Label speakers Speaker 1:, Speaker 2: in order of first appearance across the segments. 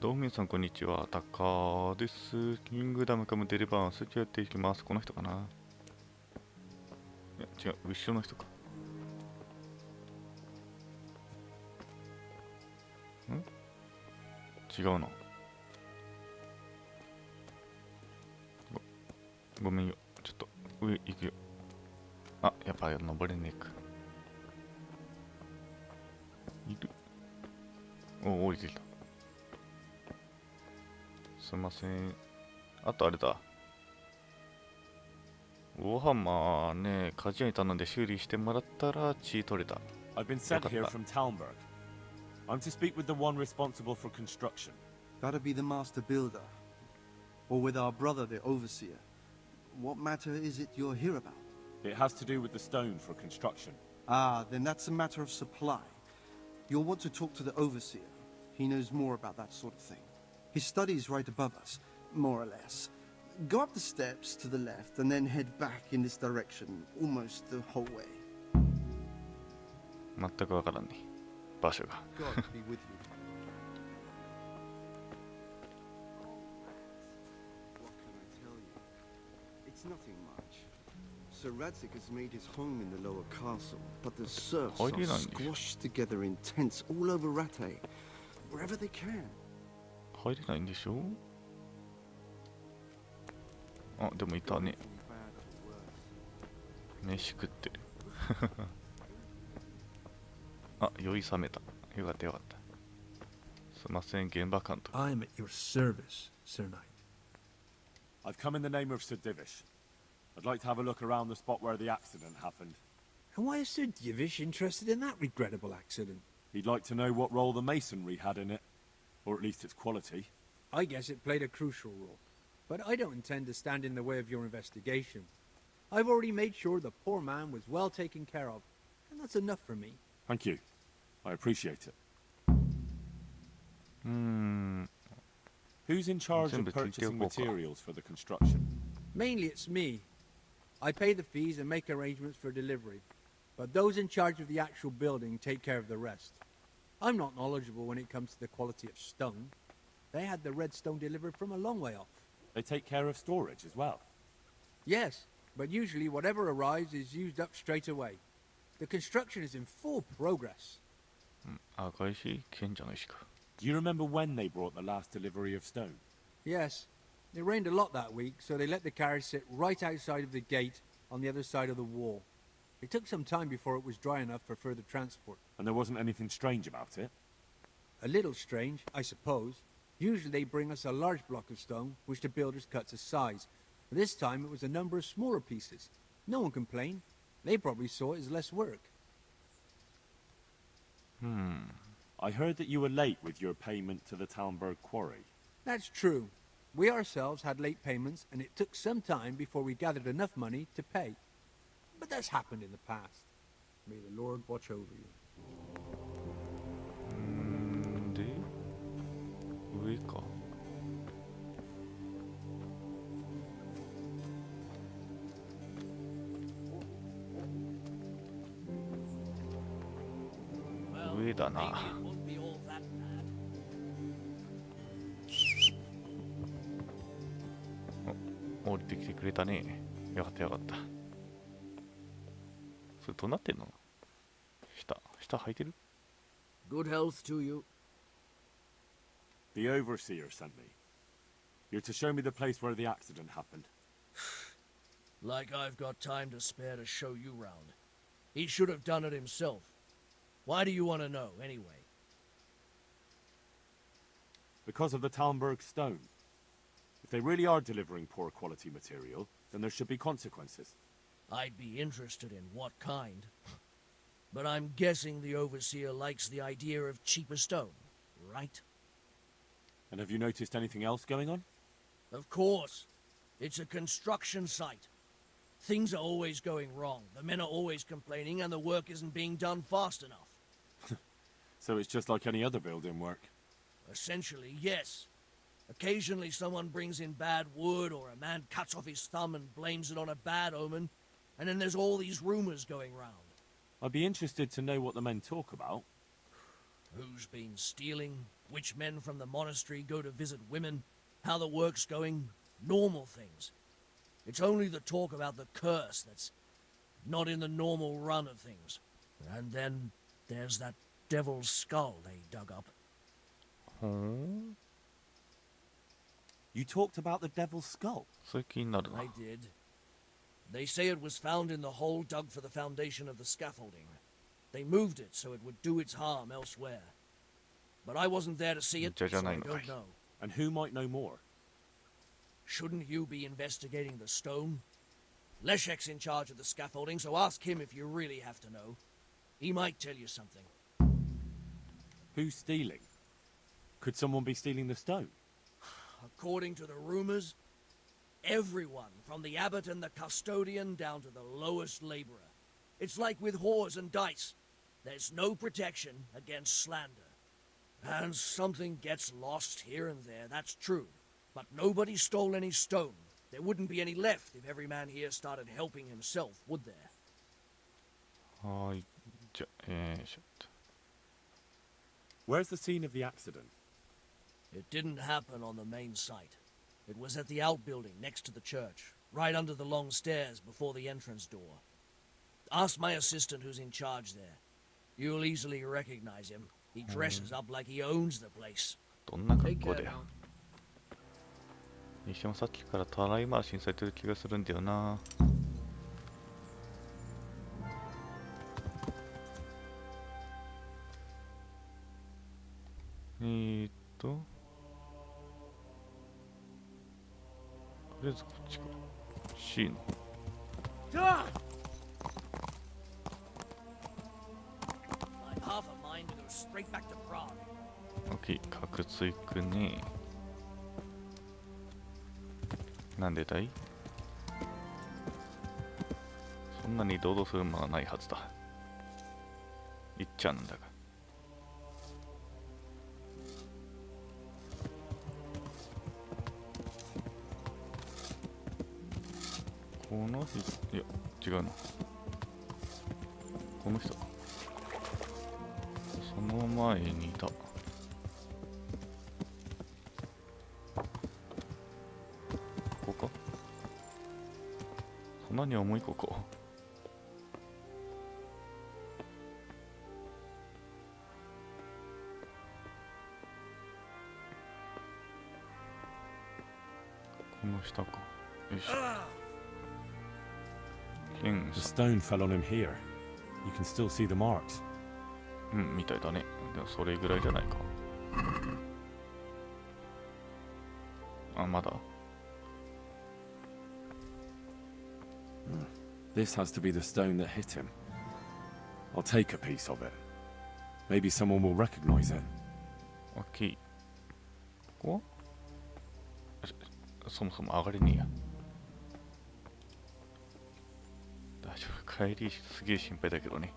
Speaker 1: どうも皆さんこんにちは、タカです。キングダムカムデリバーンスやっていきます。この人かな。いや、違う、後ろの人か。違うな。ごめんよ。ちょっと上行くよ。あ、やっぱ登れねえか。いる。お、降りてきた。すいません。あとあれだ。ウォーハンマーね、鍛冶屋に頼んで修理してもらったら血取れた。
Speaker 2: I've been sent here from Talmberg. I'm to speak with the one responsible for construction.
Speaker 3: Gotta be the master builder. Or with our brother, the overseer. What matter is it you're here about?
Speaker 2: It has to do with the stone for construction.
Speaker 3: Ah, then that's a matter of supply. You'll want to talk to the overseer. He knows more about that sort of thing. His study is right above us, more or less. Go up the steps to the left and then head back in this direction, almost the whole way.
Speaker 1: 全くわからんね。場所が。
Speaker 3: God be with you. What can I tell you? It's nothing much. Sir Radzik has made his home in the lower castle, but the serfs are squashed together in tents all over Rattay, wherever they can.
Speaker 1: 入れないんでしょ？あ、でもいたね。飯食ってる。あ、酔い冷めた。よかったよかった。すいません、現場監督。
Speaker 4: I'm at your service, Sir Knight.
Speaker 2: I've come in the name of Sir Divish. I'd like to have a look around the spot where the accident happened.
Speaker 4: And why is Sir Divish interested in that regrettable accident?
Speaker 2: He'd like to know what role the masonry had in it, or at least its quality.
Speaker 4: I guess it played a crucial role. But I don't intend to stand in the way of your investigation. I've already made sure the poor man was well taken care of, and that's enough for me.
Speaker 2: Thank you. I appreciate it. Who's in charge of purchasing materials for the construction?
Speaker 4: Mainly it's me. I pay the fees and make arrangements for delivery. But those in charge of the actual building take care of the rest. I'm not knowledgeable when it comes to the quality of stone. They had the red stone delivered from a long way off.
Speaker 2: They take care of storage as well?
Speaker 4: Yes, but usually whatever arrives is used up straight away. The construction is in full progress.
Speaker 1: 赤石、賢者の石か。
Speaker 2: Do you remember when they brought the last delivery of stone?
Speaker 4: Yes. It rained a lot that week, so they let the carriage sit right outside of the gate on the other side of the wall. It took some time before it was dry enough for further transport.
Speaker 2: And there wasn't anything strange about it?
Speaker 4: A little strange, I suppose. Usually they bring us a large block of stone, which the builders cut to size. But this time it was a number of smaller pieces. No one complained. They probably saw it as less work.
Speaker 2: I heard that you were late with your payment to the Talmberg quarry.
Speaker 4: That's true. We ourselves had late payments, and it took some time before we gathered enough money to pay. But that's happened in the past. May the Lord watch over you.
Speaker 1: で、上か。上だな。降りてきてくれたね。よかったよかった。それどうなってんの？下履いてる？
Speaker 5: Good health to you.
Speaker 2: The overseer sent me. You're to show me the place where the accident happened.
Speaker 5: Like I've got time to spare to show you round. He should have done it himself. Why do you want to know, anyway?
Speaker 2: Because of the Talmberg stone. If they really are delivering poor quality material, then there should be consequences.
Speaker 5: I'd be interested in what kind. But I'm guessing the overseer likes the idea of cheaper stone, right?
Speaker 2: And have you noticed anything else going on?
Speaker 5: Of course. It's a construction site. Things are always going wrong. The men are always complaining and the work isn't being done fast enough.
Speaker 2: So it's just like any other building work?
Speaker 5: Essentially, yes. Occasionally someone brings in bad wood or a man cuts off his thumb and blames it on a bad omen, and then there's all these rumors going round.
Speaker 2: I'd be interested to know what the men talk about.
Speaker 5: Who's been stealing, which men from the monastery go to visit women, how the work's going, normal things. It's only the talk about the curse that's not in the normal run of things. And then there's that devil's skull they dug up.
Speaker 2: You talked about the devil's skull?
Speaker 1: それ気になるな。
Speaker 5: I did. They say it was found in the hole dug for the foundation of the scaffolding. They moved it so it would do its harm elsewhere. But I wasn't there to see it, so I don't know.
Speaker 2: And who might know more?
Speaker 5: Shouldn't you be investigating the stone? Leszek's in charge of the scaffolding, so ask him if you really have to know. He might tell you something.
Speaker 2: Who's stealing? Could someone be stealing the stone?
Speaker 5: According to the rumors, everyone, from the abbot and the custodian down to the lowest laborer. It's like with whores and dice. There's no protection against slander. And something gets lost here and there, that's true. But nobody stole any stone. There wouldn't be any left if every man here started helping himself, would there?
Speaker 1: はい。じゃ、ちょっと。
Speaker 2: Where's the scene of the accident?
Speaker 5: It didn't happen on the main site. It was at the outbuilding next to the church, right under the long stairs before the entrance door. Ask my assistant who's in charge there. You'll easily recognize him. He dresses up like he owns the place.
Speaker 1: どんな格好だよ。にしてもさっきからたらい回しにされてる気がするんだよな。とりあえずこっちか。C の。OK、確ついくね。なんでだい？そんなに堂々するものはないはずだ。いっちゃなんだが。この人、いや、違うな。この人か。その前にいた。ここか？そんなに重いここ。この下か。よいしょ。
Speaker 2: The stone fell on him here. You can still see the marks.
Speaker 1: うん、みたいだね。でもそれぐらいじゃないか。あ、まだ。
Speaker 2: This has to be the stone that hit him. I'll take a piece of it. Maybe someone will recognize it.
Speaker 1: OK。ここ？そもそも上がれねえや。大丈夫。帰りすげえ心配だけどね。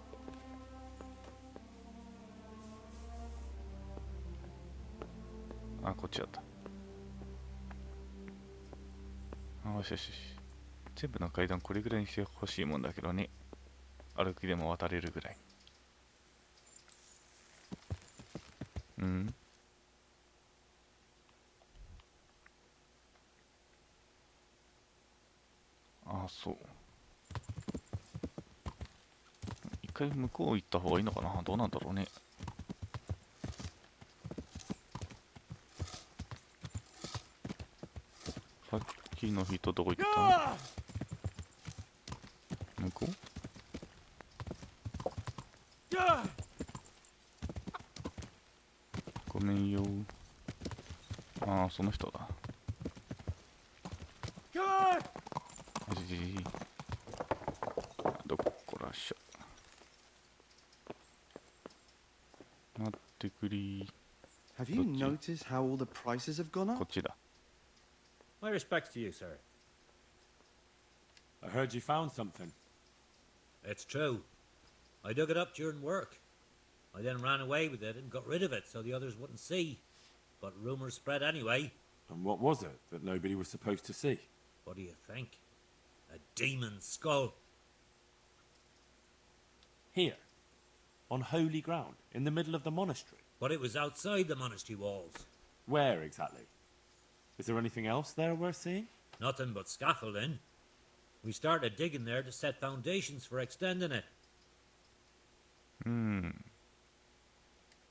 Speaker 1: あ、こっちだった。あ、よしよしよし。全部の階段これぐらいにしてほしいもんだけどね。歩きでも渡れるぐらい。うん。あ、そう。一回向こう行った方がいいのかな。どうなんだろうね。さっきの人どこ行った？向こう？ごめんよ。ああ、その人だ。どこらしょ。待ってくり。
Speaker 3: Have you noticed how all the prices have gone
Speaker 1: こ
Speaker 3: up?
Speaker 1: っちだ。
Speaker 6: My respects to you, sir.
Speaker 2: I heard you found something.
Speaker 6: It's true. I dug it up during work. I then ran away with it and got rid of it so the others wouldn't see. But rumors spread anyway.
Speaker 2: And what was it that nobody was supposed to see?
Speaker 6: What do you think? A demon skull.
Speaker 2: Here, on holy ground, in the middle of the monastery.
Speaker 6: but it was outside the monastery walls.
Speaker 2: Where exactly? Is there anything else there worth seeing?
Speaker 6: Nothing but scaffolding. We started digging there to set foundations for extending it.
Speaker 2: And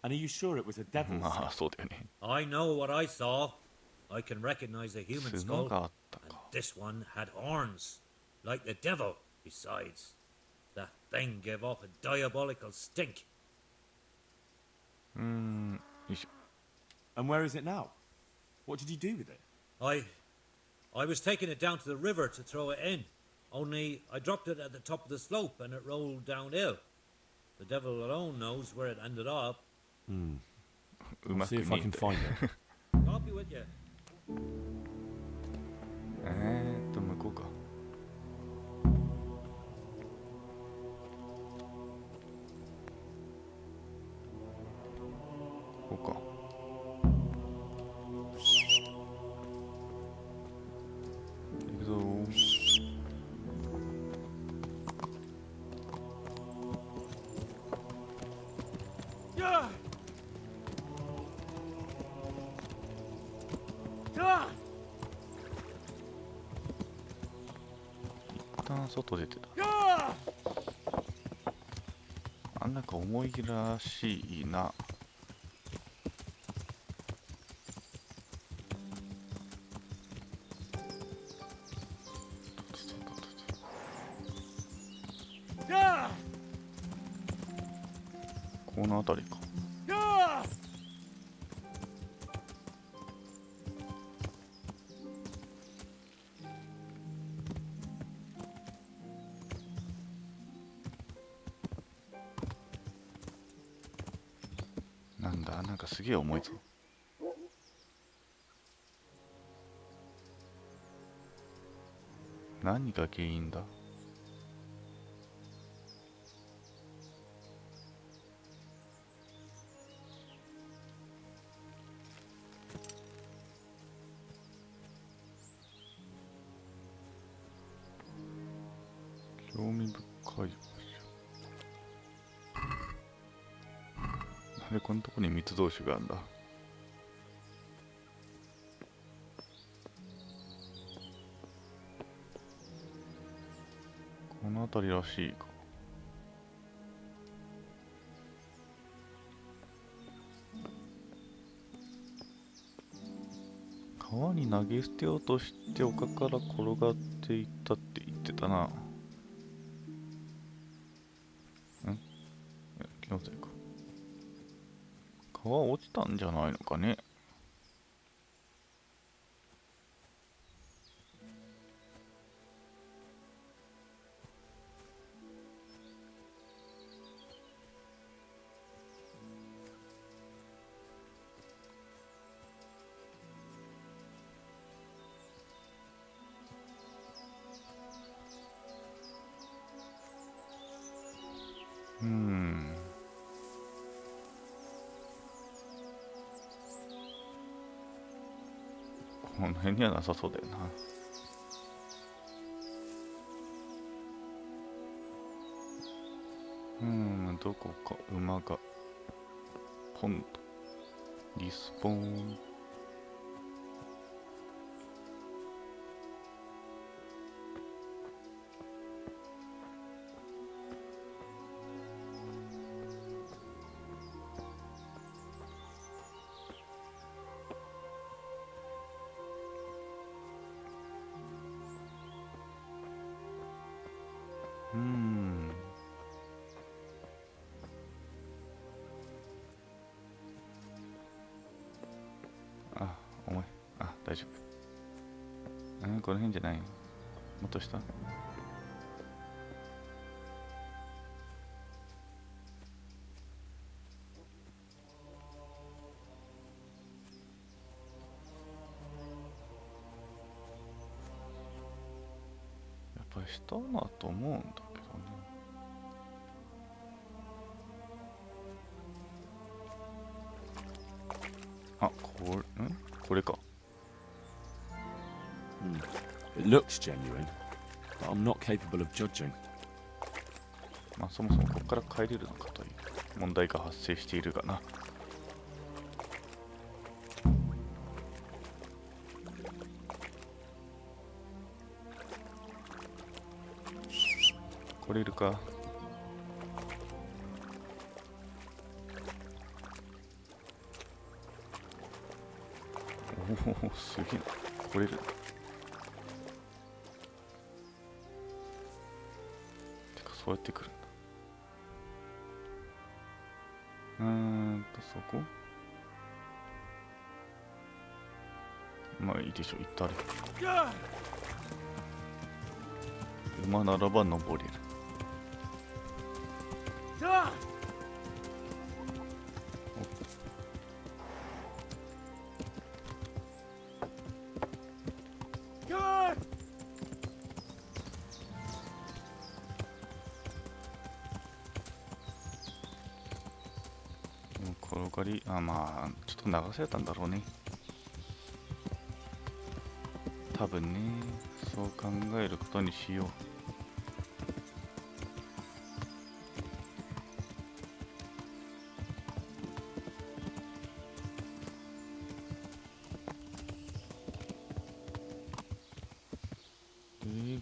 Speaker 2: are you sure it was a devil's
Speaker 1: まあ
Speaker 2: skull?
Speaker 1: そうだよね。
Speaker 6: I know what I saw. I can recognize a human
Speaker 1: 角
Speaker 6: skull.
Speaker 1: があった
Speaker 6: And
Speaker 1: か。
Speaker 6: this one had horns, like the devil, besides. That thing gave off a diabolical stink.
Speaker 1: よいしょ。
Speaker 2: And where is it now? What did you do with it?
Speaker 6: I was taking it down to the river to throw it in. Only I dropped it at the top of the slope and it rolled downhill. The devil alone knows where it ended up.
Speaker 1: うま
Speaker 2: See
Speaker 1: く
Speaker 2: if
Speaker 1: ね
Speaker 2: I
Speaker 1: え
Speaker 2: can
Speaker 1: んだ
Speaker 2: find
Speaker 1: よ
Speaker 2: it.
Speaker 6: I'll be with you.
Speaker 1: 向こうか。こうか。行くぞー。一旦外出てた。なんか重いらしいな。この辺りか。なんだ、なんかすげえ重いぞ。何が原因だ？興味深い場所。なんでこんなとこに密造酒があるんだ？この辺りらしいか。川に投げ捨てようとして丘から転がっていったって言ってたな。いや、気のせいか。川落ちたんじゃないのかね。この辺にはなさそうだよな。どこか馬がポンとリスポーン。あ、重い。あ、大丈夫。この辺じゃない。もっと下。やっぱり下だと思うんだけどね。あ、これか。
Speaker 2: It looks genuine, but I'm not capable of judging.
Speaker 1: まあそもそもここから帰れるのかという問題が発生しているがな。これいるか。おお、すげえな。これいる。てか、そうやってくるんだ。そこまあいいでしょう。行ったれ。馬ならば登れる。転がり、まあちょっと流されたんだろうね。多分ね、そう考えることにしよう。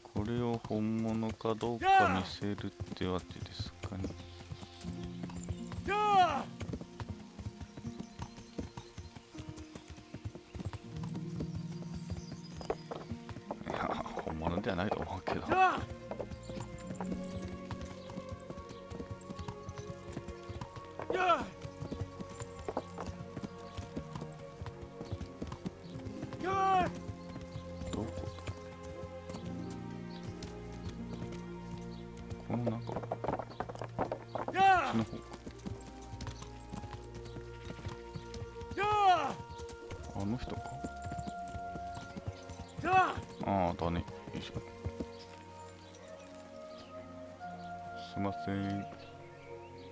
Speaker 1: これを本物かどうか見せるってわけですかね。いや、本物ではないと思うけど。どここの中、こっちの方か。あの人か。だね。よいしょ。すいません。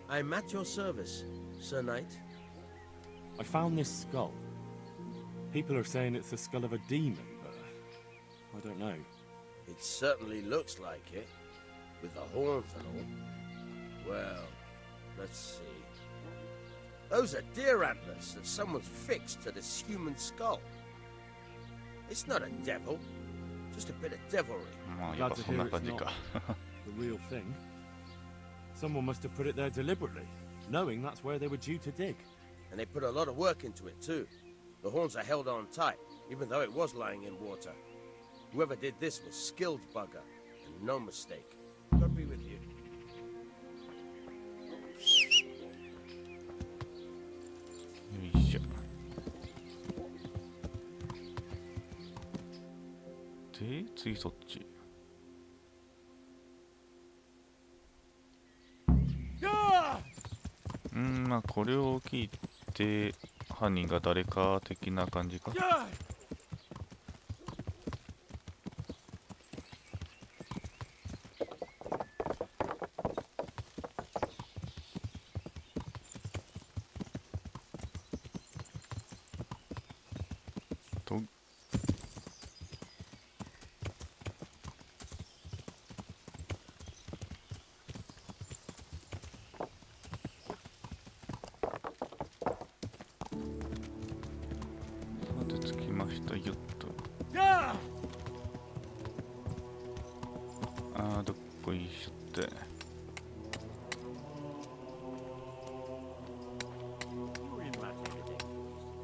Speaker 7: I'm at your service, Sir Knight.
Speaker 2: I found this skull. People are saying it's the skull of a demon, but I don't know.
Speaker 7: It certainly looks like it, with the horns and all. Well, let's see. Those are deer antlers that someone's fixed to this human skull. It's not a devil, just a bit of devilry.
Speaker 1: まあやっぱそんな感じか。
Speaker 2: The real thing. Someone must have put it there deliberately, knowing that's where they were due to dig.
Speaker 7: And they put a lot of work into it too. The horns are held on tight, even though it was lying in water. Whoever did this was skilled bugger, and no mistake. God be with you.
Speaker 1: よいしょ。で、次そっち。まあこれを聞いて犯人が誰か的な感じか。と着きましたよっと。どっこいしょって。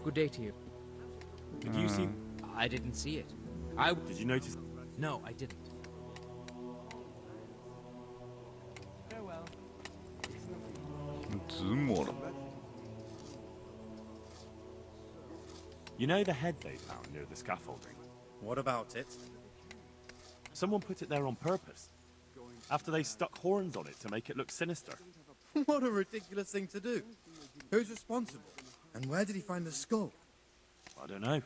Speaker 8: Good day to you.
Speaker 2: Did you see?
Speaker 8: I didn't see it.
Speaker 2: Did you notice?
Speaker 8: No, I didn't.
Speaker 4: Farewell.
Speaker 1: ズモラ。
Speaker 2: You know the head they found near the scaffolding?
Speaker 9: What about it?
Speaker 2: Someone put it there on purpose. After they stuck horns on it to make it look sinister.
Speaker 9: What a ridiculous thing to do. Who's responsible? And where did he find the skull?
Speaker 2: I don't know,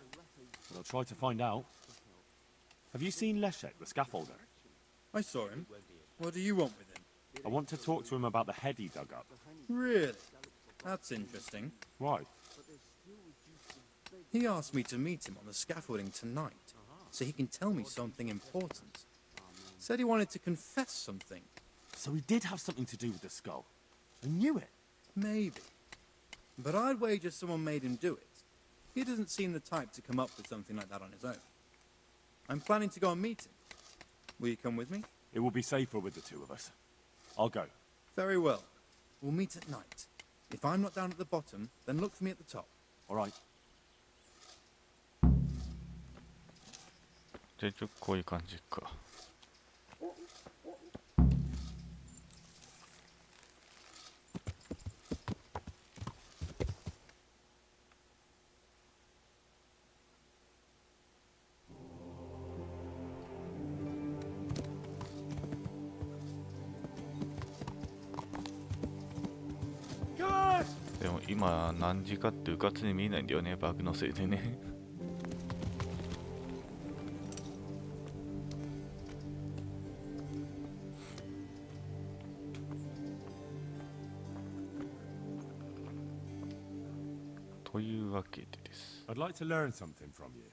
Speaker 2: but I'll try to find out. Have you seen Leszek, the scaffolder?
Speaker 9: I saw him. What do you want with him?
Speaker 2: I want to talk to him about the head he dug up.
Speaker 9: Really? That's interesting.
Speaker 2: Why?
Speaker 9: He asked me to meet him on the scaffolding tonight, so he can tell me something important. Said he wanted to confess something.
Speaker 2: So he did have something to do with the skull. I knew it.
Speaker 9: Maybe. But I'd wager someone made him do it. He doesn't seem the type to come up with something like that on his own. I'm planning to go and meet him. Will you come with me?
Speaker 2: It will be safer with the two of us. I'll go.
Speaker 9: Very well. We'll meet at night. If I'm not down at the bottom, then look for me at the top.
Speaker 2: All right.
Speaker 1: じゃあこういう感じか。でも今何時かってうかつに見えないんだよね、バグのせいでね。というわけでです。
Speaker 2: I'd like to learn something from you.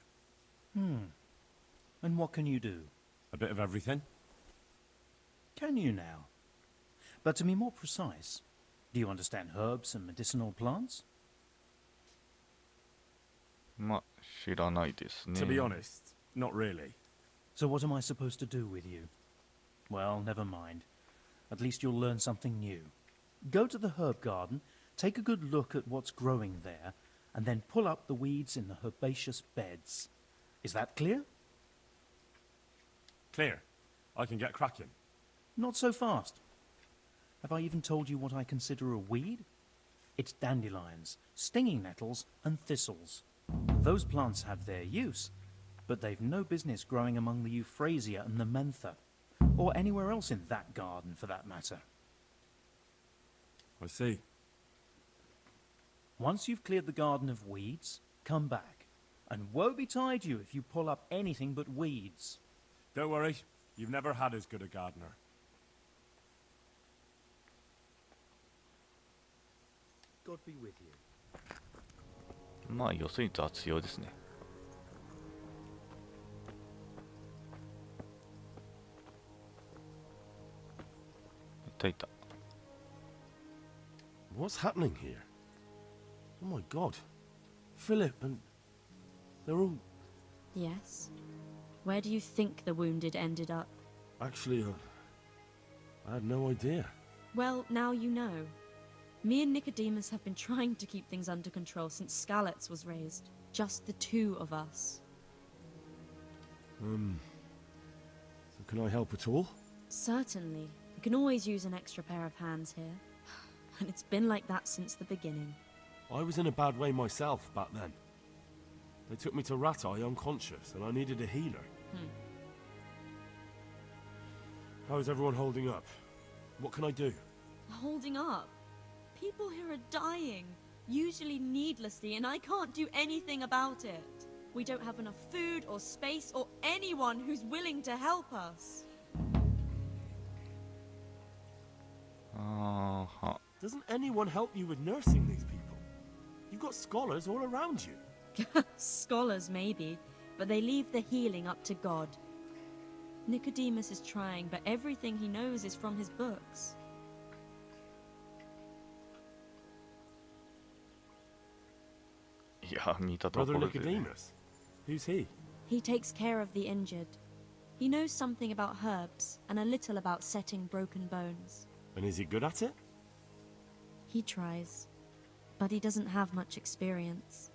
Speaker 10: And what can you do?
Speaker 2: A bit of everything.
Speaker 10: Can you now? But to be more precise, do you understand herbs and medicinal plants?
Speaker 1: まあ知らないですね。
Speaker 2: To be honest, not really.
Speaker 10: So what am I supposed to do with you? Well, never mind. At least you'll learn something new. Go to the herb garden, take a good look at what's growing there, and then pull up the weeds in the herbaceous beds. Is that clear?
Speaker 2: Clear. I can get cracking.
Speaker 10: Not so fast. Have I even told you what I consider a weed? It's dandelions, stinging nettles, and thistles. Those plants have their use, but they've no business growing among the euphrasia and the mentha, or anywhere else in that garden for that matter.
Speaker 2: I see.
Speaker 10: Once you've cleared the garden of weeds, come back. And woe betide you if you pull up anything but weeds.
Speaker 2: Don't worry. You've never had as good a gardener.
Speaker 10: God be with you.
Speaker 1: まあ要するに雑用ですね。いたいた。
Speaker 2: What's happening here? Oh my god. Philip and... They're all...
Speaker 11: Yes. Where do you think the wounded ended up?
Speaker 2: Actually, I had no idea.
Speaker 11: Well, now you know. Me and Nicodemus have been trying to keep things under control since Skalitz was raised. Just the two of us.
Speaker 2: So can I help at all?
Speaker 11: Certainly. We can always use an extra pair of hands here. And it's been like that since the beginning.
Speaker 2: I was in a bad way myself back then. They took me to Rat Eye unconscious, and I needed a healer. How's everyone holding up? What can I do?
Speaker 11: Holding up? People here are dying, usually needlessly, and I can't do anything about it. We don't have enough food or space or anyone who's willing to help us.
Speaker 2: Doesn't anyone help you with nursing these people? You've got scholars all around you.
Speaker 11: Scholars, maybe, but they leave the healing up to God. Nicodemus is trying, but everything he knows is from his books.
Speaker 2: Brother Nicodemus? Who's he?
Speaker 11: He takes care of the injured. He knows something about herbs and a little about setting broken bones.
Speaker 2: And is he good at it?
Speaker 11: He tries, but he doesn't have much experience.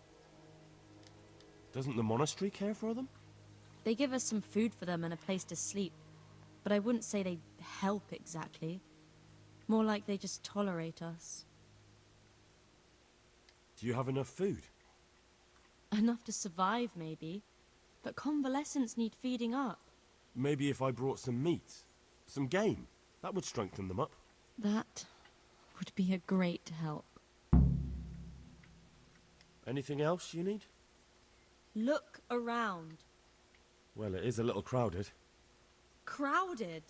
Speaker 2: Doesn't the monastery care for them?
Speaker 11: They give us some food for them and a place to sleep, but I wouldn't say they help exactly. More like they just tolerate us.
Speaker 2: Do you have enough food?
Speaker 11: Enough to survive, maybe, but convalescents need feeding up.
Speaker 2: Maybe if I brought some meat, some game, that would strengthen them up.
Speaker 11: That would be a great help.
Speaker 2: Anything else you need?
Speaker 11: Look around.
Speaker 2: Well, it is a little crowded.
Speaker 11: Crowded?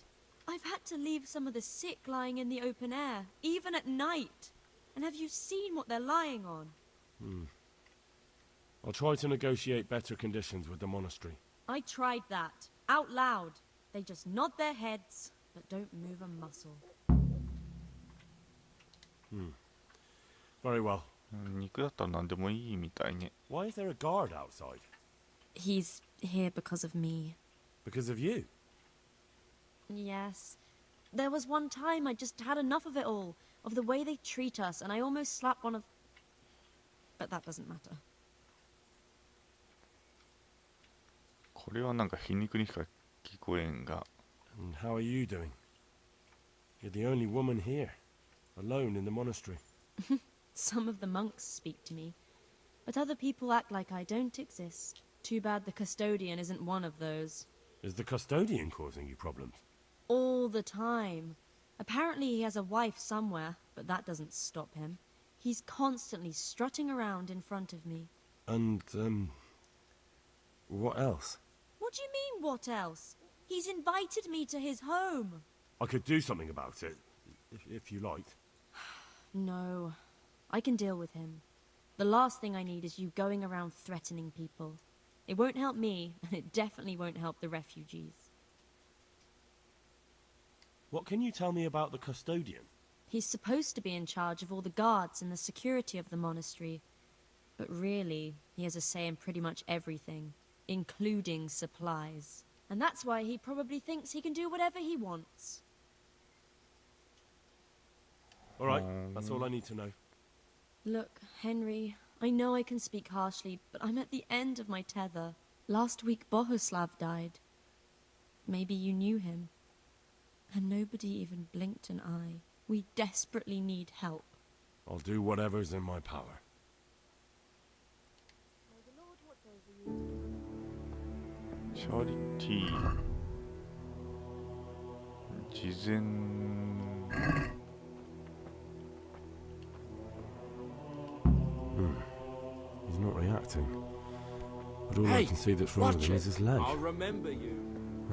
Speaker 11: I've had to leave some of the sick lying in the open air, even at night. And have you seen what they're lying on?
Speaker 2: I'll try to negotiate better conditions with the monastery.
Speaker 11: I tried that, out loud. They just nod their heads, but don't move a muscle.
Speaker 2: Very well.
Speaker 1: 肉だったら何でもいいみたいね。
Speaker 2: Why is there a guard outside?
Speaker 11: He's here because of me.
Speaker 2: Because of you?
Speaker 11: Yes. There was one time I just had enough of it all, of the way they treat us, and I almost slapped one of... But that doesn't matter.
Speaker 1: これはなんか皮肉にしか聞こえんが。
Speaker 2: And how are you doing? You're the only woman here, alone in the monastery.
Speaker 11: Some of the monks speak to me, but other people act like I don't exist. Too bad the custodian isn't one of those.
Speaker 2: Is the custodian causing you problems?
Speaker 11: All the time. Apparently he has a wife somewhere, but that doesn't stop him. He's constantly strutting around in front of me.
Speaker 2: And, what else?
Speaker 11: What do you mean, what else? He's invited me to his home.
Speaker 2: I could do something about it, if you liked.
Speaker 11: No, I can deal with him. The last thing I need is you going around threatening people. It won't help me, and it definitely won't help the refugees.
Speaker 2: What can you tell me about the custodian?
Speaker 11: He's supposed to be in charge of all the guards and the security of the monastery. But really, he has a say in pretty much everything, including supplies. And that's why he probably thinks he can do whatever he wants.
Speaker 2: All right, that's all I need to know.
Speaker 11: Look, Henry, I know I can speak harshly, but I'm at the end of my tether. Last week, Bohuslav died. Maybe you knew him. And nobody even blinked an eye. We desperately need help.
Speaker 2: I'll do whatever's in my power.
Speaker 1: Charity. 事前
Speaker 2: He's not reacting. But all I can see that's wrong with him is his leg.
Speaker 12: I'll remember you.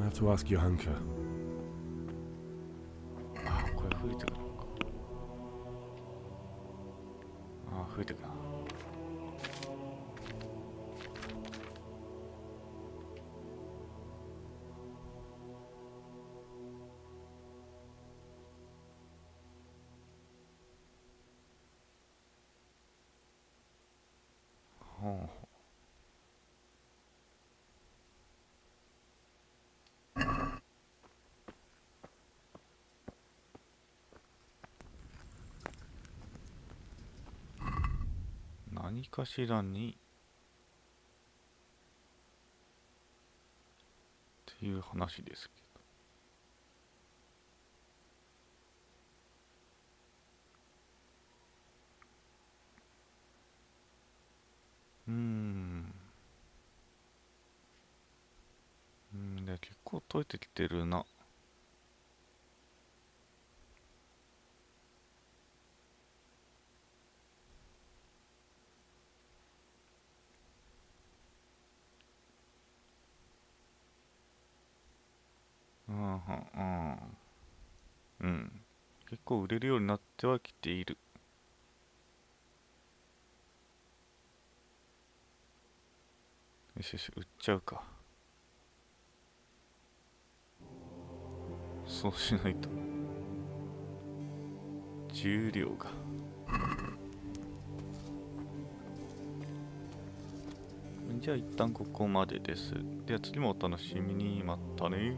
Speaker 2: I have to ask Johanka.
Speaker 1: あ、これ増えてくるのか。あ、増えてくな。ほう。何かしらにっていう話ですけど。で結構解いてきてるな。結構売れるようになってはきている。よしよし、売っちゃうか。そうしないと重量が。じゃあ一旦ここまでです。では次もお楽しみに。またね。